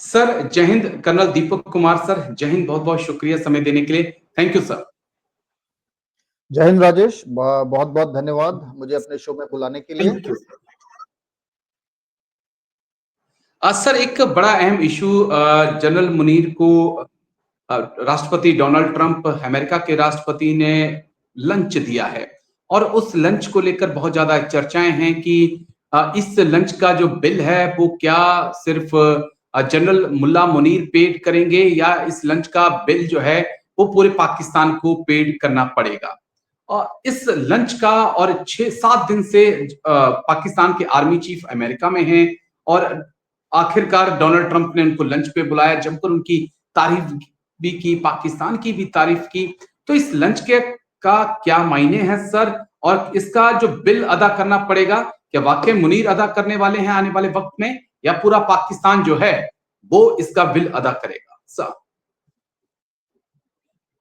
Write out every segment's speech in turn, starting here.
Sir जय Hind. Colonel Deepak Kumar sir, जय हिंद। बहुत बहुत शुक्रिया समय देने के लिए। Thank you sir. जय हिंद राजेश, बहुत बहुत धन्यवाद मुझे अपने शो में बुलाने के लिए। Thank you sir. एक बड़ा अहम इशू जनरल मुनीर को राष्ट्रपति डोनाल्ड ट्रंप, अमेरिका के राष्ट्रपति ने लंच दिया है और उस लंच को लेकर बहुत ज्यादा चर्चाएं हैं कि इस लंच का जो बिल है वो क्या सिर्फ जनरल मुल्ला मुनीर पेड करेंगे या इस लंच का बिल जो है वो पूरे पाकिस्तान को पेड करना पड़ेगा। और इस लंच का और 6-7 दिन से पाकिस्तान के आर्मी चीफ अमेरिका में हैं और आखिरकार डोनाल्ड ट्रंप ने उनको लंच पे बुलाया, जमकर उनकी तारीफ भी की, पाकिस्तान की भी तारीफ की। तो इस लंच के का क्या मायने हैं सर, और इसका जो बिल अदा करना पड़ेगा क्या वाकई मुनीर अदा करने वाले हैं आने वाले वक्त में, या पूरा पाकिस्तान जो है वो इसका बिल अदा करेगा सर?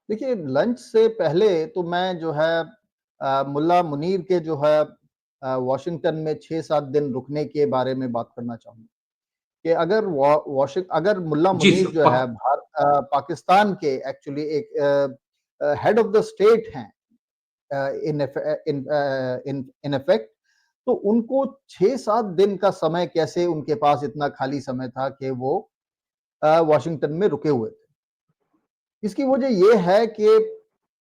देखिए, लंच से पहले तो मैं जो है मुल्ला मुनीर के जो है वॉशिंगटन में 6-7 दिन रुकने के बारे में बात करना चाहूँगा कि अगर मुल्ला जी मुनीर जो सर। है पाकिस्तान के एक्चुअली एक हेड ऑफ द स्टेट हैं इन इफेक्ट, तो उनको 6-7 दिन का समय कैसे उनके पास इतना खाली समय था कि वो वॉशिंगटन में रुके हुए थे। इसकी वजह ये है कि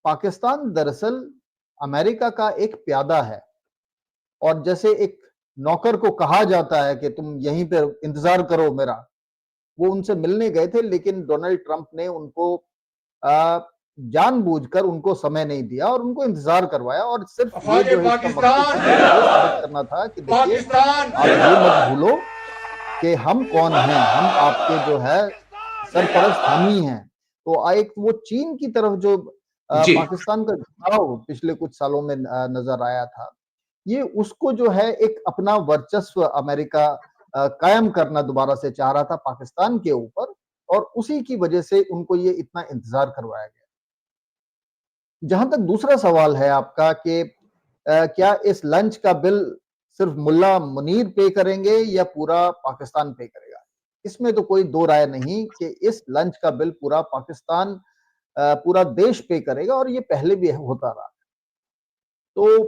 पाकिस्तान दरअसल अमेरिका का एक प्यादा है और जैसे एक नौकर को कहा जाता है कि तुम यहीं पे इंतजार करो मेरा, वो उनसे मिलने गए थे लेकिन डोनाल्ड ट्रंप ने उनको जानबूझकर उनको समय नहीं दिया और उनको इंतजार करवाया और सिर्फ ये जो है इसका मकसद सिर्फ ये साबित करना था कि देखिए आप ये मत भूलो कि हम कौन हैं, हम आपके जो है सरपरस्त हम ही हैं। तो एक वो चीन की तरफ जो जी पाकिस्तान का झुकाव पिछले कुछ सालों में नजर आया था, ये उसको जो है एक अपना वर्चस्व अमेरिका कायम करना दोबारा से चाह रहा था पाकिस्तान के ऊपर और उसी की वजह से उनको ये इतना इंतजार करवाया गया। जहां तक दूसरा सवाल है आपका कि क्या इस लंच का बिल सिर्फ मुल्ला मुनीर पे करेंगे या पूरा पाकिस्तान पे करेगा? इसमें तो कोई दो राय नहीं कि इस लंच का बिल पूरा पाकिस्तान, पूरा देश पे करेगा और ये पहले भी होता रहा। तो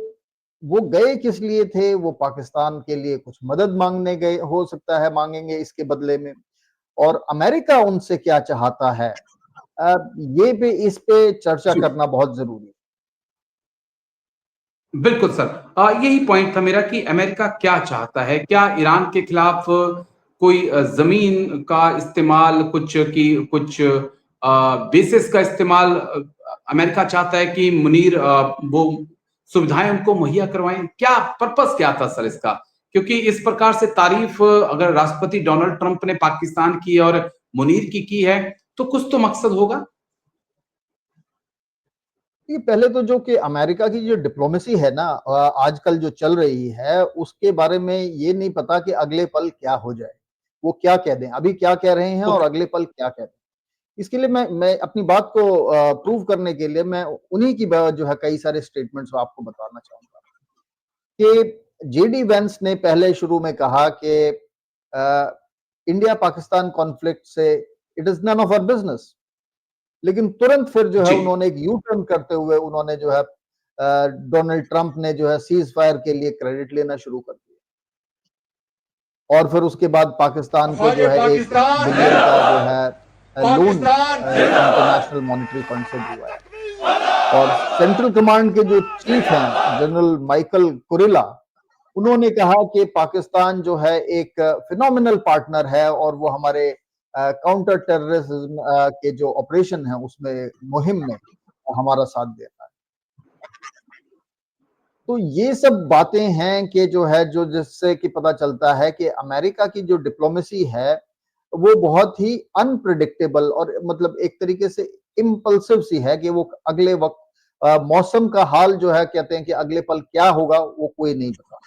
वो गए किस लिए थे? वो पाकिस्तान के लिए कुछ मदद मांगने गए, हो सकता है मांगेंगे इसके बदले में, और अमेरिका उनसे क्या चाहता है, ये भी इस पे चर्चा जी करना बहुत जरूरी है। बिल्कुल सर। यही पॉइंट था मेरा कि अमेरिका क्या चाहता है। क्या ईरान के खिलाफ कोई जमीन का इस्तेमाल, कुछ बेसिस का इस्तेमाल अमेरिका चाहता है कि मुनीर वो सुविधाएं उनको मुहैया करवाएं? क्या पर्पस क्या था सर इसका? क्योंकि इस प्रकार से तारीफ अगर राष्ट्रपति डोनाल्ड ट्रंप ने पाकिस्तान की और मुनीर की है तो कुछ तो मकसद होगा। ये पहले तो जो कि अमेरिका की जो डिप्लोमेसी है ना, आजकल जो चल रही है उसके बारे में ये नहीं पता कि अगले पल क्या हो जाए, वो क्या कह दें, अभी क्या कह रहे हैं और ओके। अगले पल क्या कह दें। इसके लिए मैं अपनी बात को प्रूव करने के लिए मैं उन्हीं की जो है कई सारे स्टेटमेंट्स आपको बताना चाहूंगा कि जेडी वेंस ने पहले शुरू में कहा कि इंडिया पाकिस्तान कॉन्फ्लिक्ट से it is none of our business, लेकिन तुरंत फिर जो है जी उन्होंने एक यू टर्न करते हुए उन्होंने जो है डोनाल्ड ट्रंप ने जो है सीज फायर के लिए क्रेडिट लेना शुरू कर दिया और फिर उसके बाद पाकिस्तान को जो है 1 बिलियन का जो है लोन इंटरनेशनल मॉनेटरी फंड से दिलवाया और सेंट्रल कमांड के जो चीफ हैं जनरल माइकल कुरिला, उन्होंने कहा कि पाकिस्तान जो है एक फिनोमिनल पार्टनर है और वो हमारे काउंटर टेररिज्म के जो ऑपरेशन है उसमें मुहिम में हमारा साथ देता है। तो ये सब बातें हैं कि जो है जो जिससे कि पता चलता है कि अमेरिका की जो डिप्लोमेसी है वो बहुत ही अनप्रिडिक्टेबल और मतलब एक तरीके से इम्पल्सिव सी है कि वो अगले वक्त मौसम का हाल जो है कहते हैं कि अगले पल क्या होगा वो कोई नहीं पता।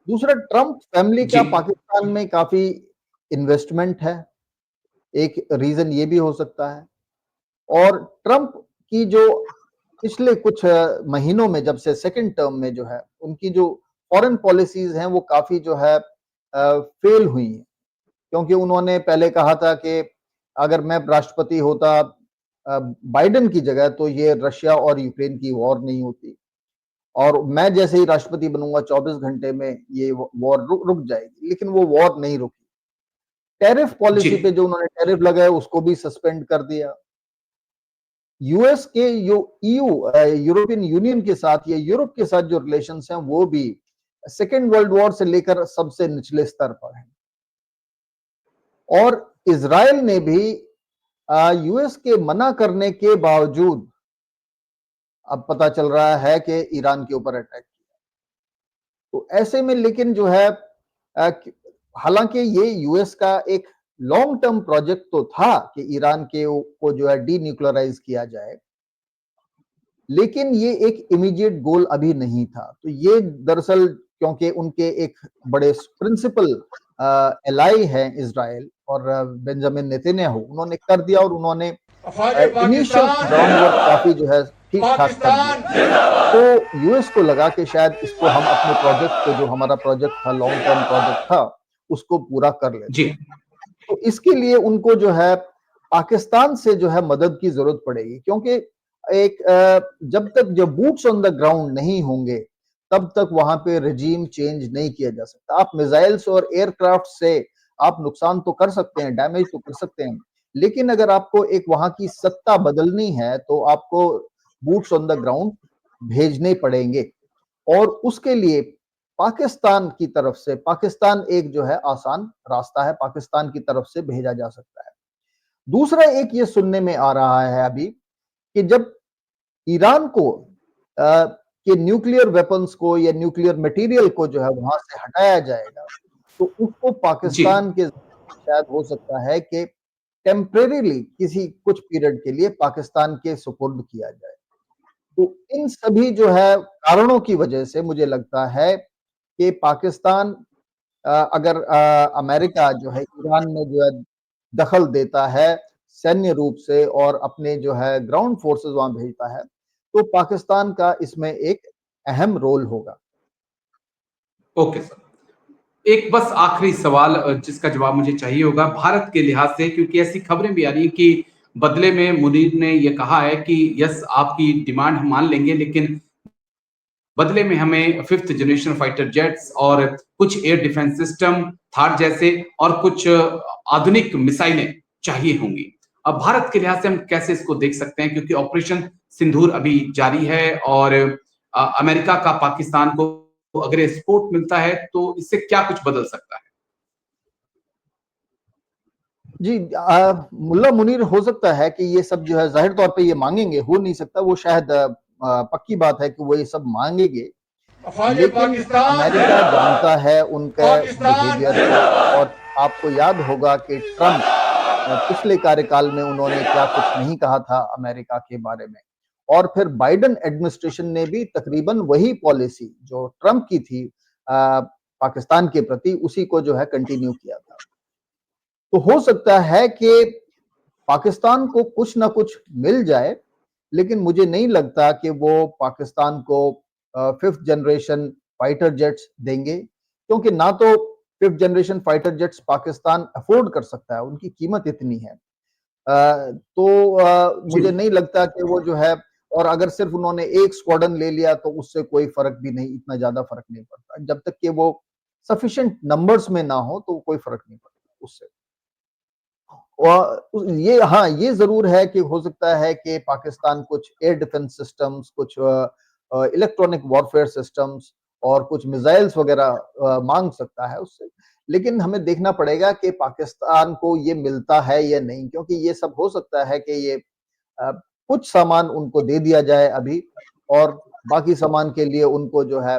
दूसरा, ट्रंप फैमिली जी का पाकिस्तान में काफी इन्वेस्टमेंट है, एक रीजन ये भी हो सकता है। और ट्रंप की जो पिछले कुछ महीनों में जब से सेकंड टर्म में जो है उनकी जो फॉरेन पॉलिसीज हैं वो काफी जो है फेल हुई हैं। क्योंकि उन्होंने पहले कहा था कि अगर मैं राष्ट्रपति होता बाइडेन की जगह तो ये रशिया और यूक्रेन की वॉर नहीं होती, और मैं जैसे ही राष्ट्रपति बनूंगा 24 घंटे में ये वॉर रुक जाएगी, लेकिन वो वॉर नहीं रुकी। टैरिफ जी, पॉलिसी पे जो उन्होंने टैरिफ लगाए उसको भी सस्पेंड कर दिया। यूएस के जो ईयू यूरोपियन यूनियन के साथ या यूरोप के साथ जो रिलेशंस हैं वो भी सेकेंड वर्ल्ड वॉर से लेकर सबसे निचले स्तर पर हैं। और इजराइल ने भी यूएस के मना करने के बावजूद अब पता चल रहा है कि ईरान के ऊपर अटैक किया। तो ऐसे में लेकिन जो है हालांकि ये यूएस का एक लॉन्ग टर्म प्रोजेक्ट तो था कि ईरान के को जो है डीन्यूक्लियराइज किया जाए, लेकिन ये एक इमीडिएट गोल अभी नहीं था। तो ये दरअसल क्योंकि उनके एक बड़े प्रिंसिपल एलाई हैं इजराइल और बेंजामिन नेतन्याहू, उन्होंने कर दिया और उन्होंने इनिशियल ग्राउंड वर्क काफी जो है ठीक ठाक कर दिया। तो यूएस को लगा कि शायद इसको हम अपने प्रोजेक्ट को, जो हमारा प्रोजेक्ट था, लॉन्ग टर्म प्रोजेक्ट था, उसको पूरा कर लेते जी, हैं। तो इसके लिए उनको जो है पाकिस्तान से जो है मदद की जरूरत पड़ेगी, क्योंकि एक जब तक जो बूट्स ऑन द ग्राउंड नहीं होंगे तब तक वहां पे रेजीम चेंज नहीं किया जा सकता। आप मिसाइल्स और एयरक्राफ्ट से आप नुकसान तो कर सकते हैं, डैमेज तो कर सकते हैं, लेकिन अगर आपको एक वहां की सत्ता बदलनी है तो आपको बूट्स ऑन द ग्राउंड भेजने पड़ेंगे। और उसके लिए पाकिस्तान की तरफ से, पाकिस्तान एक जो है आसान रास्ता है, पाकिस्तान की तरफ से भेजा जा सकता है। दूसरा एक ये सुनने में आ रहा है अभी कि जब ईरान को के न्यूक्लियर वेपन्स को या न्यूक्लियर मटेरियल को जो है वहां से हटाया जाएगा, तो उसको जी, पाकिस्तान के शायद हो सकता है कि टेम्परेरीली किसी कुछ पीरियड के लिए पाकिस्तान के सुपुर्द किया जाए। तो इन सभी जो है कारणों की वजह से मुझे लगता है कि पाकिस्तान अगर अमेरिका जो है ईरान में जो है दखल देता है सैन्य रूप से और अपने जो है ग्राउंड फोर्सेस वहां भेजता है, तो पाकिस्तान का इसमें एक अहम रोल होगा। Okay sir. एक बस आखिरी सवाल जिसका जवाब मुझे चाहिए होगा भारत के लिहाज से, क्योंकि ऐसी खबरें भी आ रही हैं कि बदले में मुनीर ने ये कहा है कि यस, आपकी डिमांड हम मान लेंगे, लेकिन बदले में हमें 5th जनरेशन फाइटर जेट्स और कुछ एयर डिफेंस सिस्टम थार जैसे और कुछ आधुनिक मिसाइलें चाहिए होंगी। अब भारत के लिहाज से हम कैसे इसको देख सकते हैं, क्योंकि ऑपरेशन सिंदूर अभी जारी है और अमेरिका का पाकिस्तान को अगर सपोर्ट मिलता है तो इससे क्या कुछ बदल सकता है? जी, मुल्ला मुनीर हो सकता है कि ये सब जो है जाहिर तौर पे ये मांगेंगे, हो नहीं सकता वो शायद पक्की बात है कि वो ये सब मांगेंगे, लेकिन अमेरिका जानता है उनके बिहेवियर को। और आपको याद होगा कि ट्रंप पिछले कार्यकाल में उन्होंने क्या कुछ नहीं कहा था अमेरिका के बारे में, और फिर बाइडेन एडमिनिस्ट्रेशन ने भी तकरीबन वही पॉलिसी जो ट्रंप की थी पाकिस्तान के प्रति, उसी को जो है कंटिन्यू किया था। तो हो सकता है कि पाकिस्तान को कुछ ना कुछ मिल जाए, लेकिन मुझे नहीं लगता कि वो पाकिस्तान को 5th जनरेशन फाइटर जेट्स देंगे, क्योंकि ना तो 5th generation fighter jets Pakistan afford कर सकता है, उनकी कीमत इतनी है। जी, मुझे नहीं लगता कि वो जो है, और अगर सिर्फ उन्होंने एक स्क्वाड्रन ले लिया तो उससे कोई फर्क भी नहीं, इतना ज्यादा फर्क नहीं पड़ता। जब तक कि वो सफिशिएंट नंबर्स में ना हो तो कोई फर्क नहीं पड़ता उससे। और ये, हाँ, ये ज़रूर है कि हो सकता है कि पाकिस्तान कुछ एयर डिफेंस सिस्टम्स, कुछ इलेक्ट्रॉनिक वॉरफेयर सिस्टम्स और कुछ मिसाइल्स वगैरह माँग सकता है उससे। लेकिन हमें देखना पड़ेगा कि पाकिस्तान को ये मिलता है या नहीं, क्योंकि ये सब हो सकता है कि ये अ, कुछ सामान उनको दे दिया जाए अभी, और बाकी सामान के लिए उनको जो है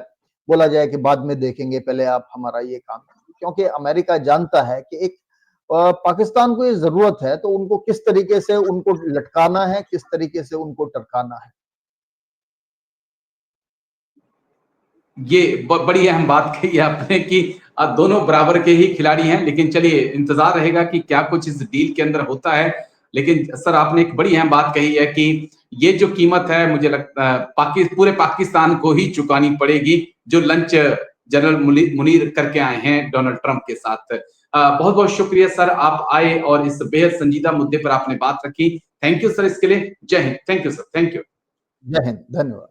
बोला जाए कि बाद में देखेंगे, पहले आप हमारा ये काम कीजिए। क्योंकि अमेरिका जानता है कि एक पाकिस्तान को ये ज़रूरत है, तो उनको किस तरीके से उनको लटकाना है, किस तरीके से उनको टरकाना है। ये बड़ी अहम बात कही है आपने कि दोनों बराबर के ही खिलाड़ी हैं, लेकिन चलिए इंतजार रहेगा कि क्या कुछ इस डील के अंदर होता है। लेकिन सर, आपने एक बड़ी अहम बात कही है कि ये जो कीमत है, मुझे लगता है पूरे पाकिस्तान को ही चुकानी पड़ेगी, जो लंच जनरल मुनीर करके आए हैं डोनाल्ड ट्रंप के साथ। बहुत बहुत शुक्रिया सर, आप आए और इस बेहद संजीदा मुद्दे पर आपने बात रखी। थैंक यू सर इसके लिए। जय Hind. Thank you sir, thank you. जय हिंद, धन्यवाद।